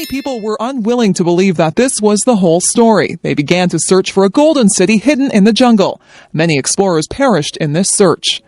many people were unwilling to believe that this was the whole story. They began to search for a golden city hidden in the jungle. Many explorers perished in this search.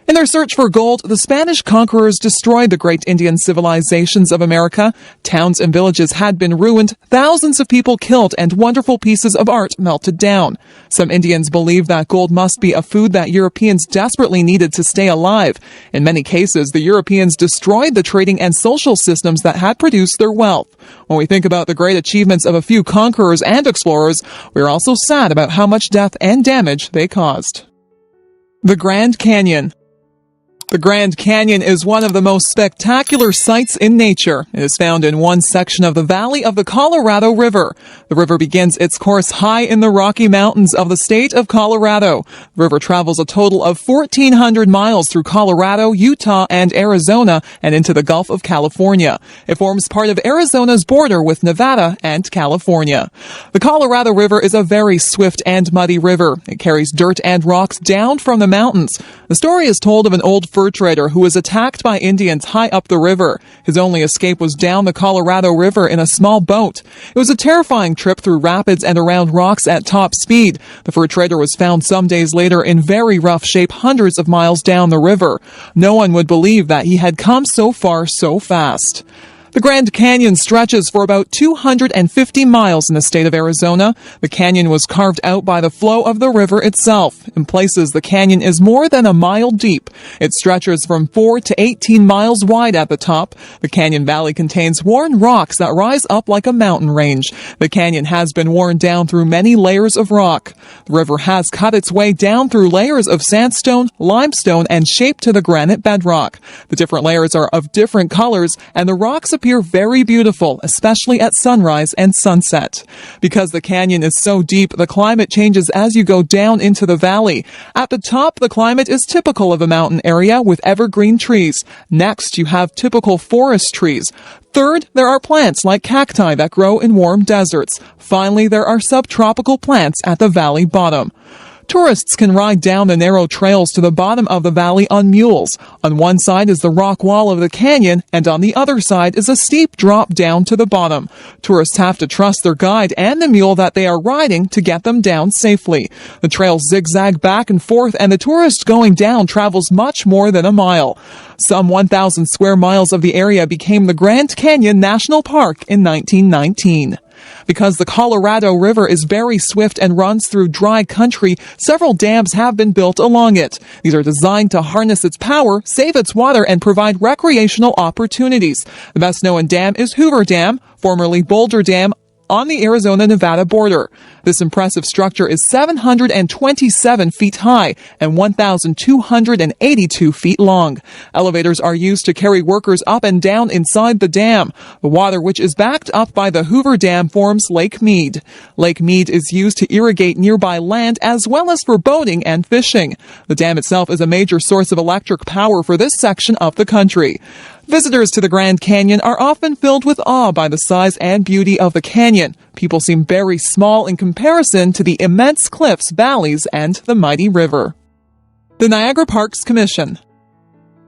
In their search for gold, the Spanish conquerors destroyed the great Indian civilizations of America. Towns and villages had been ruined, thousands of people killed, and wonderful pieces of art melted down. Some Indians believed that gold must be a food that Europeans desperately needed to stay alive. In many cases, the Europeans destroyed the trading and social systems that had produced their wealth. When we think about the great achievements of a few conquerors and explorers, we are also sad about how much death and damage they caused. The Grand Canyon. The Grand Canyon is one of the most spectacular sights in nature. It is found in one section of the valley of the Colorado River. The river begins its course high in the Rocky Mountains of the state of Colorado. The river travels a total of 1,400 miles through Colorado, Utah, and Arizona, and into the Gulf of California. It forms part of Arizona's border with Nevada and California. The Colorado River is a very swift and muddy river. It carries dirt and rocks down from the mountains. The story is told of an old fur trader who was attacked by Indians high up the river. His only escape was down the Colorado River in a small boat. It was a terrifying trip through rapids and around rocks at top speed. The fur trader was found some days later in very rough shape hundreds of miles down the river. No one would believe that he had come so far so fast. The Grand Canyon stretches for about 250 miles in the state of Arizona. The canyon was carved out by the flow of the river itself. In places, the canyon is more than a mile deep. It stretches from 4 to 18 miles wide at the top. The canyon valley contains worn rocks that rise up like a mountain range. The canyon has been worn down through many layers of rock. The river has cut its way down through layers of sandstone, limestone, and shaped to the granite bedrock. The different layers are of different colors, and the rocks appear very beautiful, especially at sunrise and sunset. Because the canyon is so deep, the climate changes as you go down into the valley. At the top, the climate is typical of a mountain area with evergreen trees. Next, you have typical forest trees. Third, there are plants like cacti that grow in warm deserts. Finally, there are subtropical plants at the valley bottom. Tourists can ride down the narrow trails to the bottom of the valley on mules. On one side is the rock wall of the canyon, and on the other side is a steep drop down to the bottom. Tourists have to trust their guide and the mule that they are riding to get them down safely. The trails zigzag back and forth, and the tourist going down travels much more than a mile. Some 1,000 square miles of the area became the Grand Canyon National Park in 1919. Because the Colorado River is very swift and runs through dry country, several dams have been built along it. These are designed to harness its power, save its water, and provide recreational opportunities. The best known dam is Hoover Dam, formerly Boulder Dam, on the Arizona-Nevada border. This impressive structure is 727 feet high and 1,282 feet long. Elevators are used to carry workers up and down inside the dam. The water, which is backed up by the Hoover Dam, forms Lake Mead. Lake Mead is used to irrigate nearby land as well as for boating and fishing. The dam itself is a major source of electric power for this section of the country. Visitors to the Grand Canyon are often filled with awe by the size and beauty of the canyon. People seem very small in comparison to the immense cliffs, valleys, and the mighty river. The Niagara Parks Commission.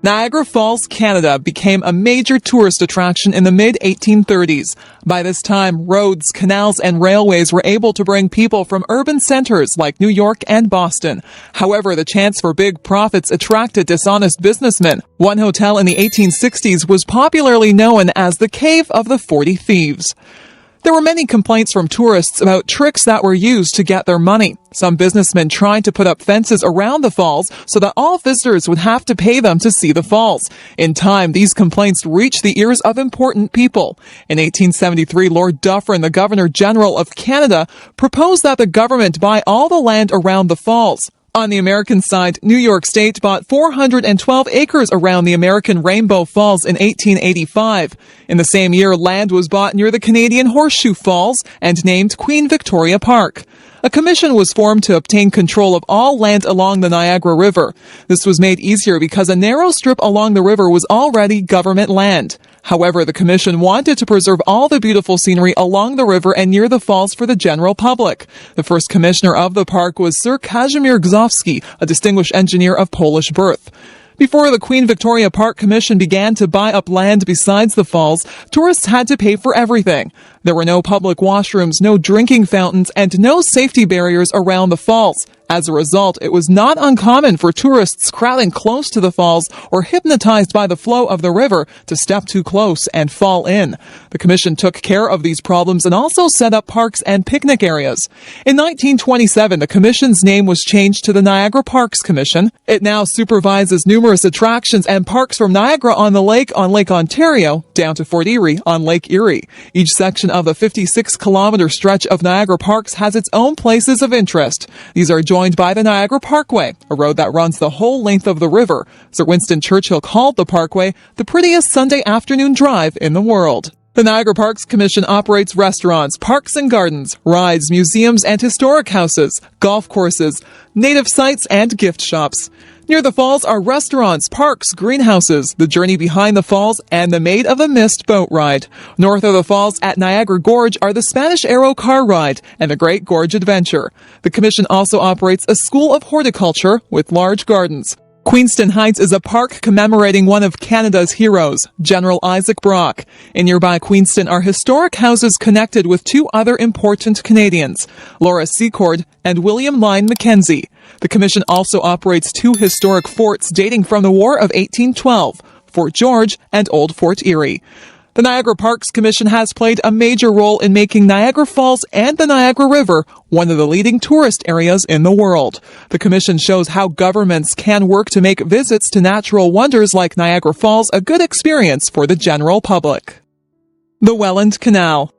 Niagara Falls, Canada became a major tourist attraction in the mid-1830s. By this time, roads, canals, and railways were able to bring people from urban centers like New York and Boston. However, the chance for big profits attracted dishonest businessmen. One hotel in the 1860s was popularly known as the Cave of the 40 Thieves. There were many complaints from tourists about tricks that were used to get their money. Some businessmen tried to put up fences around the falls so that all visitors would have to pay them to see the falls. In time, these complaints reached the ears of important people. In 1873, Lord Dufferin, the Governor General of Canada, proposed that the government buy all the land around the falls. On the American side, New York State bought 412 acres around the American Rainbow Falls in 1885. In the same year, land was bought near the Canadian Horseshoe Falls and named Queen Victoria Park. A commission was formed to obtain control of all land along the Niagara River. This was made easier because a narrow strip along the river was already government land. However, the commission wanted to preserve all the beautiful scenery along the river and near the falls for the general public. The first commissioner of the park was Sir Kazimierz Gzowski, a distinguished engineer of Polish birth. Before the Queen Victoria Park Commission began to buy up land besides the falls, tourists had to pay for everything. There were no public washrooms, no drinking fountains, and no safety barriers around the falls. As a result, it was not uncommon for tourists crowding close to the falls or hypnotized by the flow of the river to step too close and fall in. The commission took care of these problems and also set up parks and picnic areas. In 1927, the commission's name was changed to the Niagara Parks Commission. It now supervises numerous attractions and parks from Niagara-on-the-Lake on Lake Ontario down to Fort Erie on Lake Erie. Each section of the 56-kilometer stretch of Niagara Parks has its own places of interest. These are joined by the Niagara Parkway, a road that runs the whole length of the river. Sir Winston Churchill called the Parkway the prettiest Sunday afternoon drive in the world. The Niagara Parks Commission operates restaurants, parks and gardens, rides, museums and historic houses, golf courses, native sites and gift shops. Near the falls are restaurants, parks, greenhouses, the journey behind the falls, and the Maid of the Mist boat ride. North of the falls at Niagara Gorge are the Spanish Arrow car ride and the Great Gorge Adventure. The Commission also operates a school of horticulture with large gardens. Queenston Heights is a park commemorating one of Canada's heroes, General Isaac Brock. In nearby Queenston are historic houses connected with two other important Canadians, Laura Secord and William Lyon Mackenzie. The Commission also operates two historic forts dating from the War of 1812, Fort George and Old Fort Erie. The Niagara Parks Commission has played a major role in making Niagara Falls and the Niagara River one of the leading tourist areas in the world. The Commission shows how governments can work to make visits to natural wonders like Niagara Falls a good experience for the general public. The Welland Canal.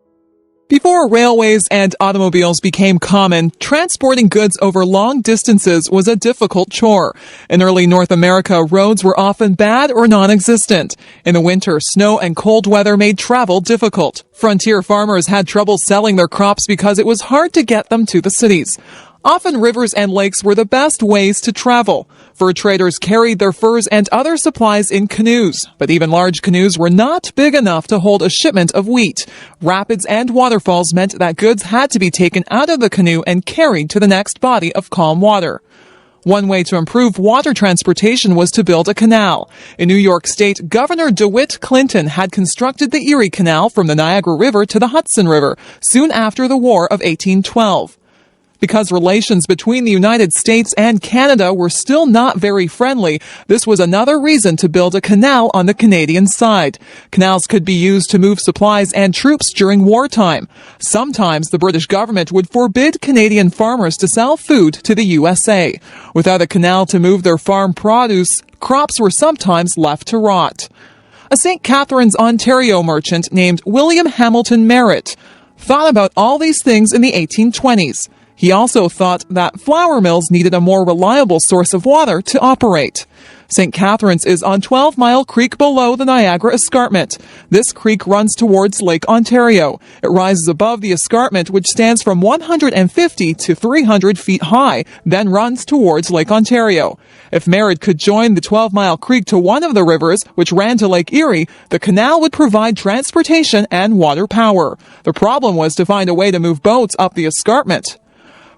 Before railways and automobiles became common, transporting goods over long distances was a difficult chore. In early North America, roads were often bad or non-existent. In the winter, snow and cold weather made travel difficult. Frontier farmers had trouble selling their crops because it was hard to get them to the cities. Often rivers and lakes were the best ways to travel. Fur traders carried their furs and other supplies in canoes, but even large canoes were not big enough to hold a shipment of wheat. Rapids and waterfalls meant that goods had to be taken out of the canoe and carried to the next body of calm water. One way to improve water transportation was to build a canal. In New York State, Governor DeWitt Clinton had constructed the Erie Canal from the Niagara River to the Hudson River soon after the War of 1812. Because relations between the United States and Canada were still not very friendly, this was another reason to build a canal on the Canadian side. Canals could be used to move supplies and troops during wartime. Sometimes the British government would forbid Canadian farmers to sell food to the USA. Without a canal to move their farm produce, crops were sometimes left to rot. A St. Catharines, Ontario merchant named William Hamilton Merritt thought about all these things in the 1820s. He also thought that flour mills needed a more reliable source of water to operate. St. Catharines is on 12 Mile Creek below the Niagara Escarpment. This creek runs towards Lake Ontario. It rises above the escarpment, which stands from 150 to 300 feet high, then runs towards Lake Ontario. If Merritt could join the 12 Mile Creek to one of the rivers, which ran to Lake Erie, the canal would provide transportation and water power. The problem was to find a way to move boats up the escarpment.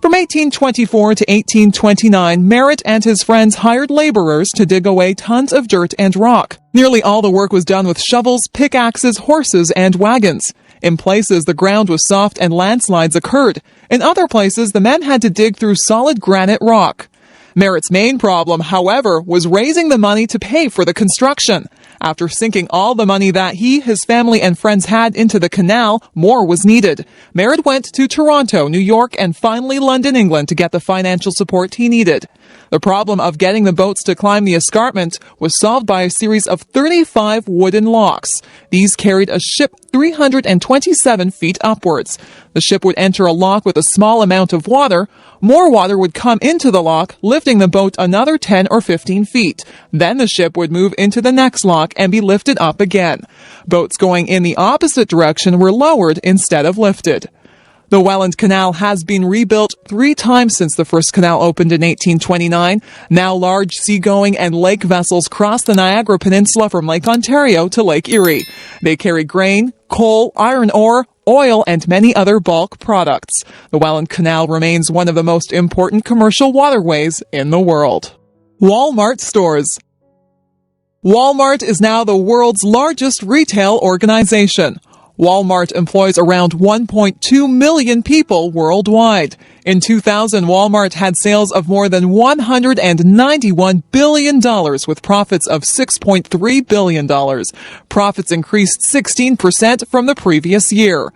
From 1824 to 1829, Merritt and his friends hired laborers to dig away tons of dirt and rock. Nearly all the work was done with shovels, pickaxes, horses, and wagons. In places, the ground was soft and landslides occurred. In other places, the men had to dig through solid granite rock. Merritt's main problem, however, was raising the money to pay for the construction. After sinking all the money that he, his family, and friends had into the canal, more was needed. Merritt went to Toronto, New York, and finally London, England to get the financial support he needed. The problem of getting the boats to climb the escarpment was solved by a series of 35 wooden locks. These carried a ship 327 feet upwards. The ship would enter a lock with a small amount of water. More water would come into the lock, lifting the boat another 10 or 15 feet. Then the ship would move into the next lock and be lifted up again. Boats going in the opposite direction were lowered instead of lifted. The Welland Canal has been rebuilt 3 times since the first canal opened in 1829. Now large seagoing and lake vessels cross the Niagara Peninsula from Lake Ontario to Lake Erie. They carry grain, coal, iron ore, oil, and many other bulk products. The Welland Canal remains one of the most important commercial waterways in the world. Walmart stores. Walmart is now the world's largest retail organization. Walmart employs around 1.2 million people worldwide. In 2000, Walmart had sales of more than $191 billion with profits of $6.3 billion. Profits increased 16% from the previous year.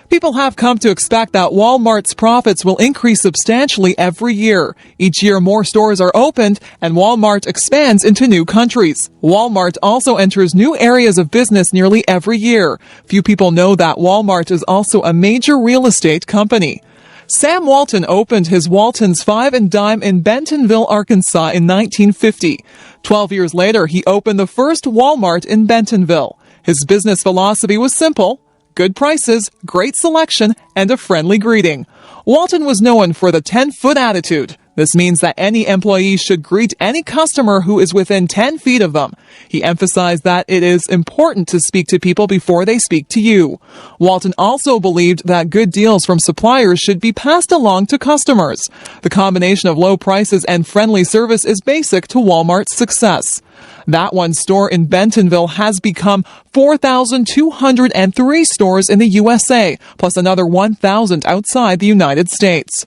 People have come to expect that Walmart's profits will increase substantially every year. Each year, more stores are opened, and Walmart expands into new countries. Walmart also enters new areas of business nearly every year. Few people know that Walmart is also a major real estate company. Sam Walton opened his Walton's Five and Dime in Bentonville, Arkansas in 1950. 12 years later, he opened the first Walmart in Bentonville. His business philosophy was simple: good prices, great selection, and a friendly greeting. Walton was known for the 10-foot attitude. This means that any employee should greet any customer who is within 10 feet of them. He emphasized that it is important to speak to people before they speak to you. Walton also believed that good deals from suppliers should be passed along to customers. The combination of low prices and friendly service is basic to Walmart's success. That one store in Bentonville has become 4,203 stores in the USA, plus another 1,000 outside the United States.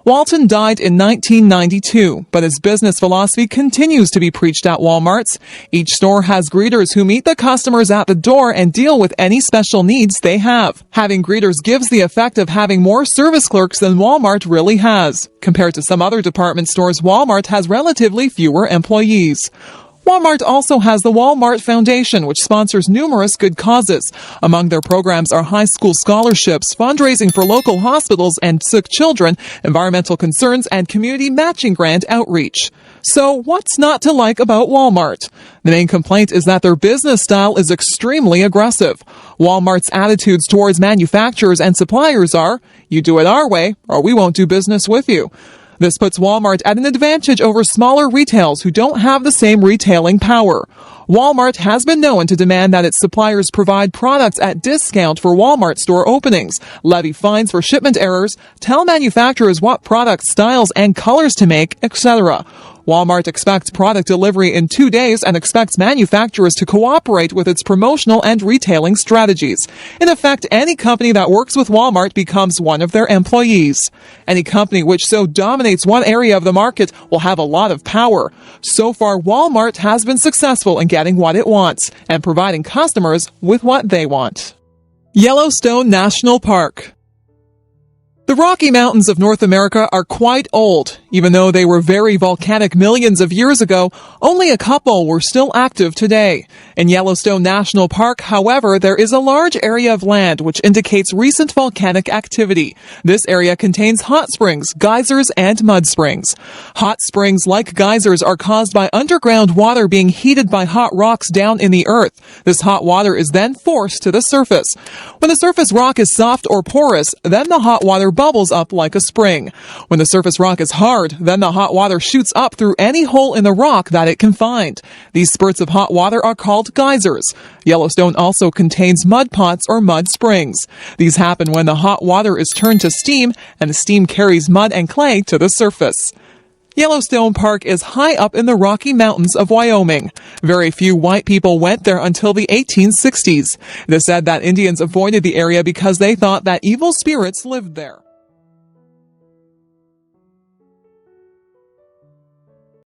Walton died in 1992, but his business philosophy continues to be preached at Walmart's. Each store has greeters who meet the customers at the door and deal with any special needs they have. Having greeters gives the effect of having more service clerks than Walmart really has. Compared to some other department stores, Walmart has relatively fewer employees. Walmart also has the Walmart Foundation, which sponsors numerous good causes. Among their programs are high school scholarships, fundraising for local hospitals and sick children, environmental concerns, and community matching grant outreach. So, what's not to like about Walmart? The main complaint is that their business style is extremely aggressive. Walmart's attitudes towards manufacturers and suppliers are, you do it our way, or we won't do business with you. This puts Walmart at an advantage over smaller retailers who don't have the same retailing power. Walmart has been known to demand that its suppliers provide products at discount for Walmart store openings, levy fines for shipment errors, tell manufacturers what products, styles, and colors to make, etc. Walmart expects product delivery in 2 days and expects manufacturers to cooperate with its promotional and retailing strategies. In effect, any company that works with Walmart becomes one of their employees. Any company which so dominates one area of the market will have a lot of power. So far, Walmart has been successful in getting what it wants and providing customers with what they want. Yellowstone National Park. The Rocky Mountains of North America are quite old. Even though they were very volcanic millions of years ago, only a couple were still active today. In Yellowstone National Park, however, there is a large area of land which indicates recent volcanic activity. This area contains hot springs, geysers, and mud springs. Hot springs, like geysers, are caused by underground water being heated by hot rocks down in the earth. This hot water is then forced to the surface. When the surface rock is soft or porous, then the hot water bubbles up like a spring. When the surface rock is hard, then the hot water shoots up through any hole in the rock that it can find. These spurts of hot water are called geysers. Yellowstone also contains mud pots or mud springs. These happen when the hot water is turned to steam, and the steam carries mud and clay to the surface. Yellowstone Park is high up in the Rocky Mountains of Wyoming. Very few white people went there until the 1860s. It is said that Indians avoided the area because they thought that evil spirits lived there.